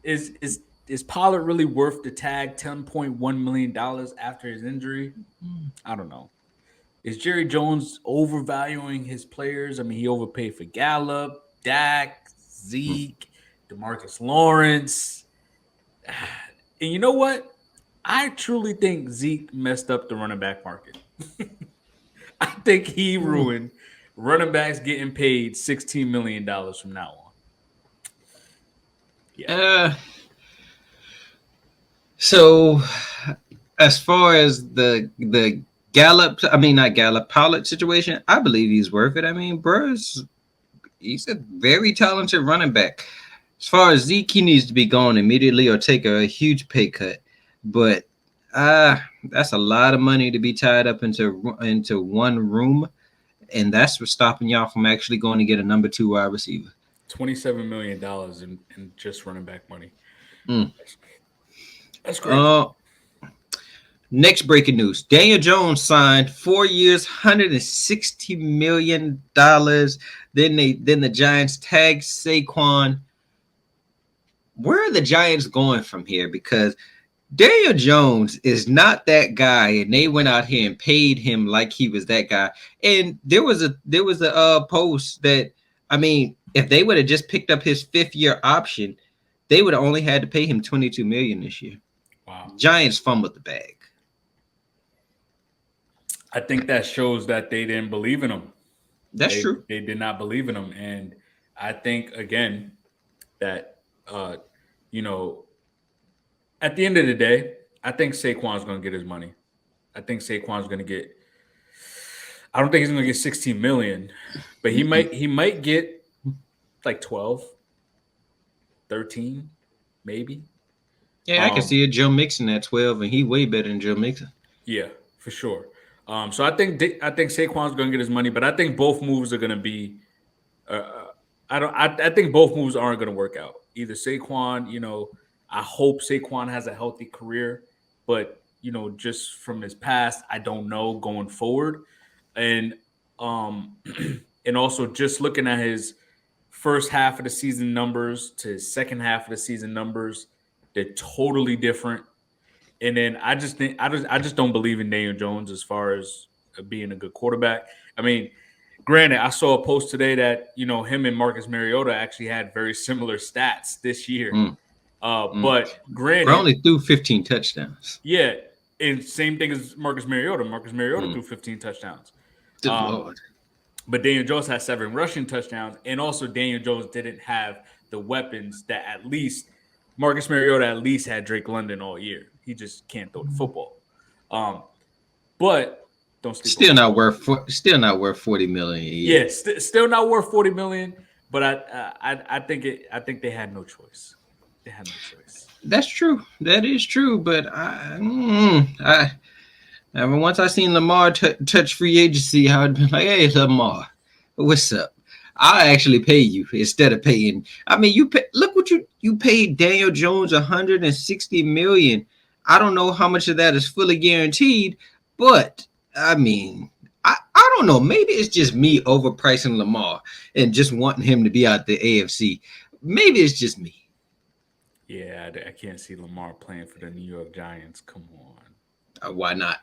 Is Pollard really worth the tag $10.1 million after his injury? mm, I don't know. Is Jerry Jones overvaluing his players? I mean, he overpaid for Gallup, Dak, mm. Zeke, Demarcus Lawrence. And you know what? I truly think Zeke messed up the running back market. I think he Ooh. ruined running backs getting paid $16 million from now on. Yeah. Uh, so as far as the Gallup, I mean not Gallup, Pollard situation, I believe he's worth it. I mean, Burr's he's a very talented running back. As far as Zeke, he needs to be gone immediately or take a huge pay cut. But that's a lot of money to be tied up into one room, and that's what's stopping y'all from actually going to get a number two wide receiver. $27 million in just running back money. Mm. That's crazy. Uh, Next breaking news: Daniel Jones signed 4 years, $160 million. Then the Giants tagged Saquon. Where are the Giants going from here? Because Daniel Jones is not that guy, and they went out here and paid him like he was that guy. And there was a post that, I mean, if they would have just picked up his 5th year option, they would have only had to pay him $22 million this year. Wow. Giants fumbled the bag. I think that shows that they didn't believe in him. That's They true. they did not believe in him, and I think again that uh, you know at the end of the day, I think Saquon's going to get his money. I think Saquon's going to get. I don't think he's going to get 16 million, but he Mm-mm. might get like 12, 13, maybe. Yeah, I can Um, see it. Joe Mixon at 12, and he way better than Joe Mixon. yeah, for sure. So I think Saquon's going to get his money, but I think both moves are going to be. Uh, I don't. I think both moves aren't going to work out. Either Saquon, I hope Saquon has a healthy career, but just from his past, I don't know going forward, and um, and also just looking at his first half of the season numbers to his second half of the season numbers, they're totally different. And then I just think I just don't believe in Daniel Jones as far as being a good quarterback. I mean, granted, I saw a post today that him and Marcus Mariota actually had very similar stats this year. Mm, mm. But Bro granted, only threw 15 touchdowns. yeah, and same thing as Marcus Mariota. Marcus Mariota Mm. threw 15 touchdowns. Good Um, Lord. but Daniel Jones had 7 rushing touchdowns, and also Daniel Jones didn't have the weapons that at least Marcus Mariota at least had Drake London all year. He just can't throw the football. Um, but don't sleep on Still my not boy. worth still not worth 40 million a year. Yeah, still not worth 40 million. But I think they had no choice. They had no choice. That's true. That is true. But I mean, once I seen Lamar touch free agency, I would be like, "Hey, Lamar, what's up? I'll actually pay you instead of paying." I mean, look what you paid Daniel Jones 160 million. I don't know how much of that is fully guaranteed, but I mean, I don't know. Maybe it's just me overpricing Lamar and just wanting him to be out the AFC. Maybe it's just me. Yeah, I can't see Lamar playing for the New York Giants. Come on. Why not?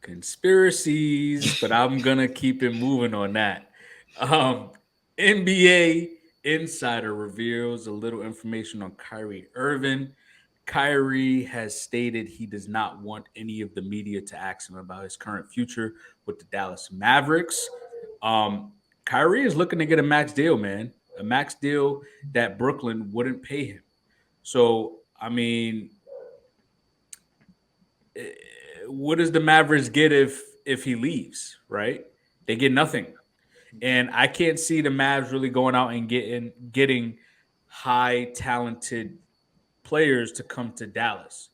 Conspiracies, but I'm gonna keep it moving on that. Um, NBA insider reveals a little information on Kyrie Irving. Kyrie has stated he does not want any of the media to ask him about his current future with the Dallas Mavericks. Um, Kyrie is looking to get a max deal, man, a max deal that Brooklyn wouldn't pay him. So, I mean, what does the Mavericks get if he leaves? Right? They get nothing, and I can't see the Mavs really going out and getting high talented players to come to Dallas.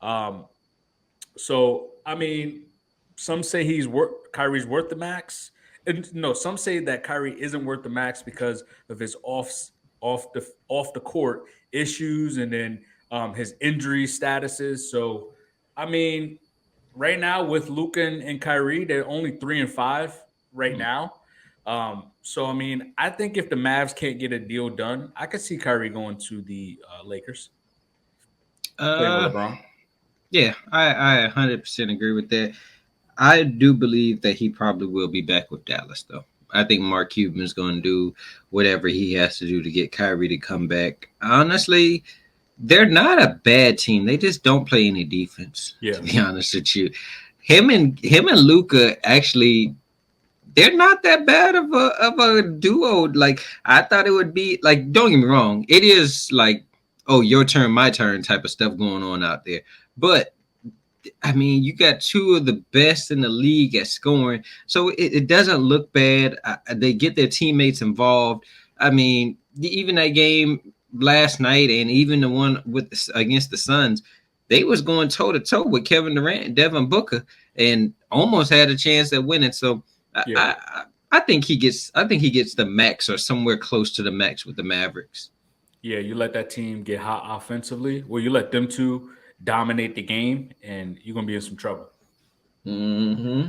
Um, so I mean, some say Kyrie's worth the max. no, some say that Kyrie isn't worth the max because of his off the court issues and then his injury statuses. So, I mean, right now with Luka and Kyrie, they're only 3-5 right Mm. now. So I mean, I think if the Mavs can't get a deal done, I could see Kyrie going to the Lakers, playing with Uh, LeBron. yeah, I 100% agree with that. I do believe that he probably will be back with Dallas, though. I think Mark Cuban is going to do whatever he has to do to get Kyrie to come back. Honestly, they're not a bad team. They just don't play any defense. Yeah, To be honest with you, him and Luca actually, they're not that bad of a duo. Like I thought it would be. Like don't get me wrong, it is like oh your turn, my turn type of stuff going on out there, but I mean, you got two of the best in the league at scoring, so it doesn't look bad. They get their teammates involved. I mean, even that game last night, and even the one with against the Suns, they was going toe to toe with Kevin Durant and Devin Booker, and almost had a chance at winning. So I, yeah, I, I think he gets. I think he gets the max or somewhere close to the max with the Mavericks. yeah. You let that team get hot offensively, well, you let them two dominate the game, and you're gonna be in some trouble. Hmm.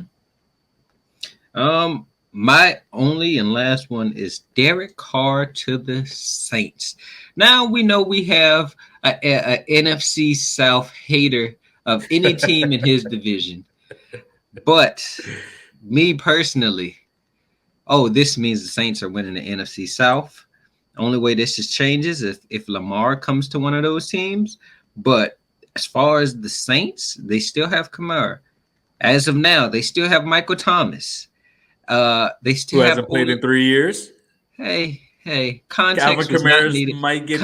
My only and last one is Derek Carr to the Saints. Now we know we have a NFC South hater of any team in his division, but me personally, oh, this means the Saints are winning the NFC South. Only way this just changes if Lamar comes to one of those teams. But as far as the Saints, they still have Kamara. As of now, they still have Michael Thomas. They Who still have hasn't played in 3 years? hey, Calvin context was not Kamara's needed. might get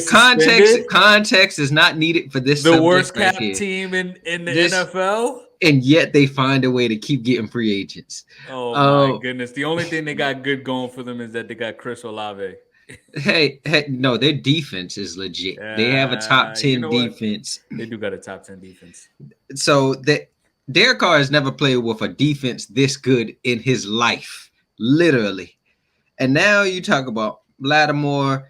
Context suspended. context is not needed for this The subject worst right cap here. team in the This NFL. and yet they find a way to keep getting free agents. Oh my Uh, goodness! The only thing they got good going for them is that they got Chris Olave. hey, no, their defense is legit. They have a top You 10 know what? defense. They do got a top 10 defense. So that Derek Carr has never played with a defense this good in his life, literally. And now you talk about Lattimore,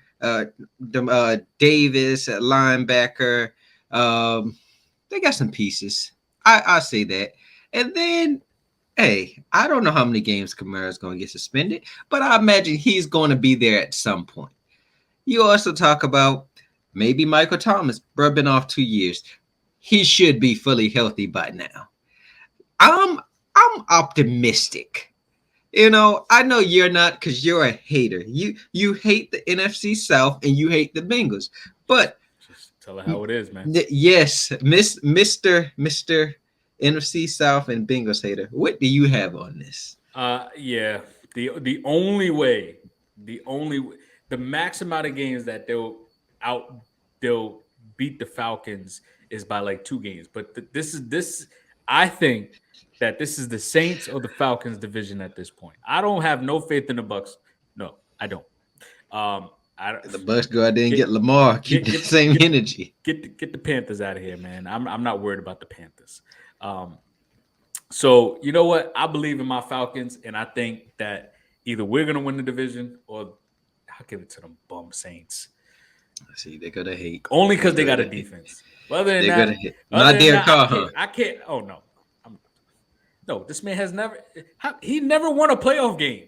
Davis at linebacker. Um, they got some pieces. I say that. And then, hey, I don't know how many games Kamara's going to get suspended, but I imagine he's going to be there at some point. You also talk about maybe Michael Thomas, bro, been off 2 years. He should be fully healthy by now. I'm I'm optimistic. I know you're not because you're a hater. You hate the NFC South and you hate the Bengals. But Just tell it how it is, man. yes, Mister NFC South and Bengals hater. What do you have on this? Yeah. The only way, the only the max amount of games that they'll beat the Falcons is by like 2 games. But this. I think that this is the Saints or the Falcons division at this point. I don't have no faith in the Bucks. No, I don't. I The Bucks go out there and get get Lamar, keep get the get same get energy. get the Panthers out of here, man. I'm not worried about the Panthers. So you know what? I believe in my Falcons, and I think that either we're gonna win the division or I'll give it to them bum Saints. See, they're gonna hate. Only because they They're got a gonna hate. defense. But other than They're gonna that, hate. Not Derek I Carr, can't. huh? I can't. Oh no, no. This man has never. He never won a playoff game.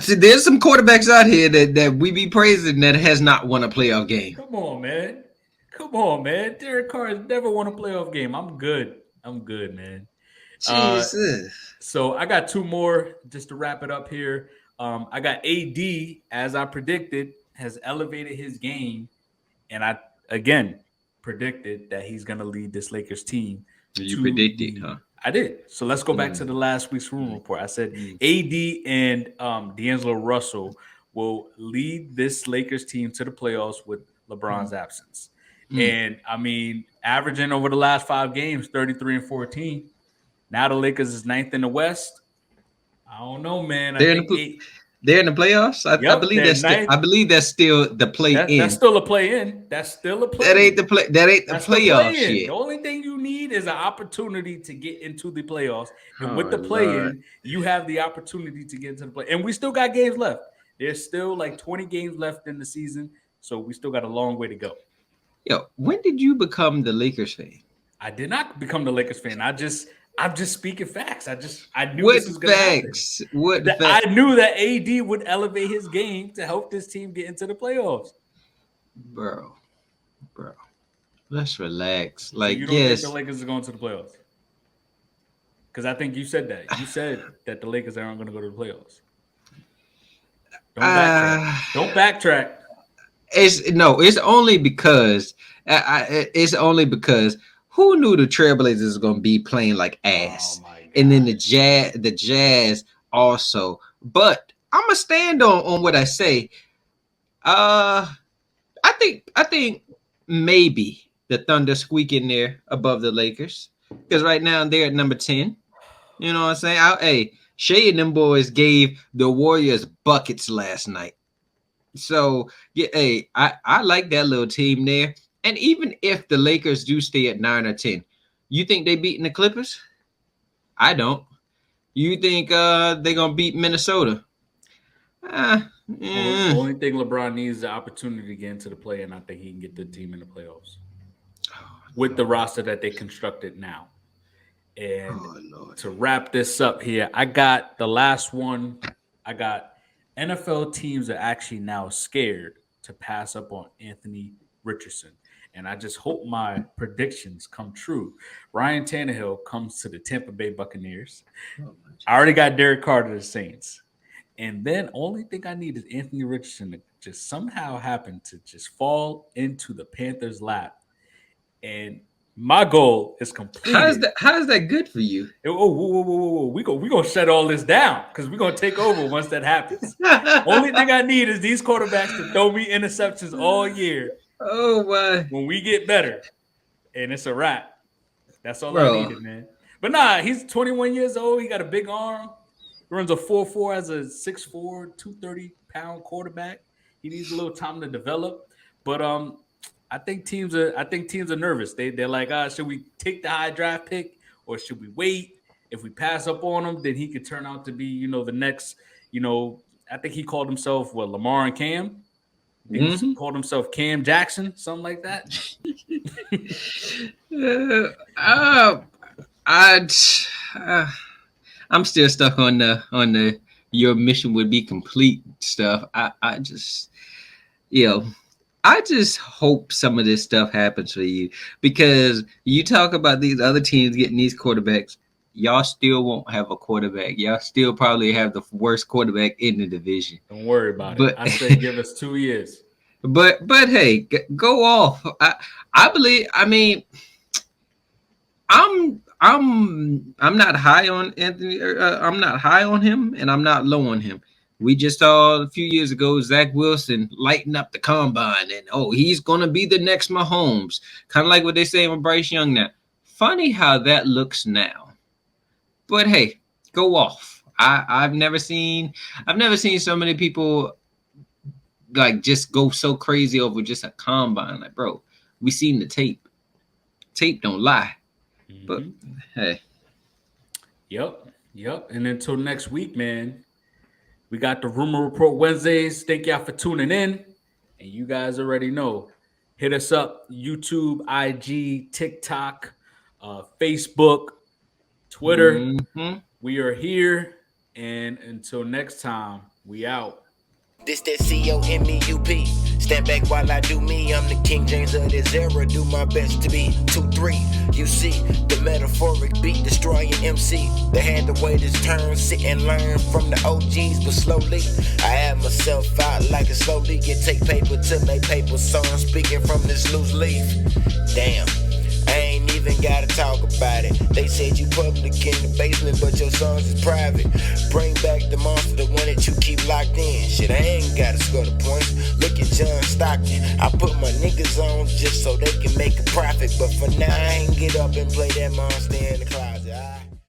See, there's some quarterbacks out here that we be praising that has not won a playoff game. Come on, man. Come on, man. Derek Carr has never won a playoff game. I'm good. I'm good, man. Uh, Jesus. so I got two more just to wrap it up here. I got AD, as I predicted, has elevated his game, and I again predicted that he's going to lead this Lakers team You to predicted, huh? I did. So let's go back to Mm. the last week's room report. I said Mm. AD and D'Angelo Russell will lead this Lakers team to the playoffs with LeBron's absence. Mm. And I mean, averaging over the last 5 games, 33 and 14. Now the Lakers is ninth in the West. I don't know, man. I They're in think the They're in the playoffs. I Yep, believe they're that's still. ninth. I believe that's still the play That's in. still a play in. That's still a play. That ain't the play. That ain't the That's the playoffs play in. yet. The only thing you need is an opportunity to get into the playoffs, and with Oh, the play Lord. in, you have the opportunity to get into the play. And we still got games left. There's still like 20 games left in the season, so we still got a long way to go. Yo, when did you become the Lakers fan? I did not become the Lakers fan. I'm just speaking facts. I knew What this was gonna happen. facts? What That facts? I knew that AD would elevate his game to help this team get into the playoffs. Bro. Let's relax. So Like, you don't think yes. the Lakers are going to the playoffs? Because I think you said that. You said that the Lakers aren't going to go to the playoffs. Don't backtrack. Don't backtrack. It's only because who knew the Trailblazers was gonna be playing like ass, and then the Jazz also. But I'm gonna stand on what I say. I think maybe the Thunder squeak in there above the Lakers because right now they're at number 10. You know what I'm saying? Hey, Shea and them boys gave the Warriors buckets last night. So yeah, hey, I like that little team there. And even if the Lakers do stay at 9 or 10, you think they beating the Clippers? I don't. You think they're gonna beat Minnesota? Only thing LeBron needs is the opportunity to get into the play, and I think he can get the team in the playoffs with the roster that they constructed now. And to wrap this up here, I got the last one. I got NFL teams are actually now scared to pass up on Anthony Richardson. And I just hope my predictions come true. Ryan Tannehill comes to the Tampa Bay Buccaneers. I already got Derek Carr to the Saints. And then only thing I need is Anthony Richardson to just somehow happen to just fall into the Panthers' lap. And my goal is completed. How is that good for you? Whoa. We gonna shut all this down because we're gonna take over once that happens. Only thing I need is these quarterbacks to throw me interceptions all year. Oh my! When we get better, and it's a wrap. That's all I needed, man. But nah, he's 21 years old. He got a big arm. He runs a 4.4 as a 6'4", 230-pound quarterback. He needs a little time to develop. But I think teams are nervous. They're like, should we take the high draft pick or should we wait? If we pass up on him, then he could turn out to be, the next, I think he called himself Lamar and Cam. He called himself Cam Jackson, something like that. I'm still stuck on the your mission would be complete stuff. I just hope some of this stuff happens for you because you talk about these other teams getting these quarterbacks. Y'all still won't have a quarterback. Y'all still probably have the worst quarterback in the division. Don't worry about it. I say give us 2 years. But hey, go off. I believe. I mean, I'm not high on Anthony. I'm not high on him, and I'm not low on him. We just saw a few years ago Zach Wilson lighten up the combine, and he's gonna be the next Mahomes. Kind of like what they say with Bryce Young now. Funny how that looks now. But hey, go off. I've never seen so many people like just go so crazy over just a combine. Like, bro, we seen the tape. Tape don't lie. Mm-hmm. But hey. Yep. And until next week, man, we got the Rumor Report Wednesdays. Thank y'all for tuning in. And you guys already know. Hit us up, YouTube, IG, TikTok, Facebook, Twitter. Mm-hmm. We are here. And until next time, we out. This that COMEUP. Stand back while I do me. I'm the King James of this era. Do my best to be 2-3. You see the metaphoric beat destroying MC. They had to wait his turn, sit and learn from the OGs, but slowly I had myself out like a slow leak. It take paper to make paper. So I'm speaking from this loose leaf. Damn. I ain't even gotta talk about it. They said you public in the basement, but your songs is private. Bring back the monster, the one that you keep locked in. Shit, I ain't gotta score the points. Look at John Stockton. I put my niggas on just so they can make a profit. But for now, I ain't get up and play that monster in the closet.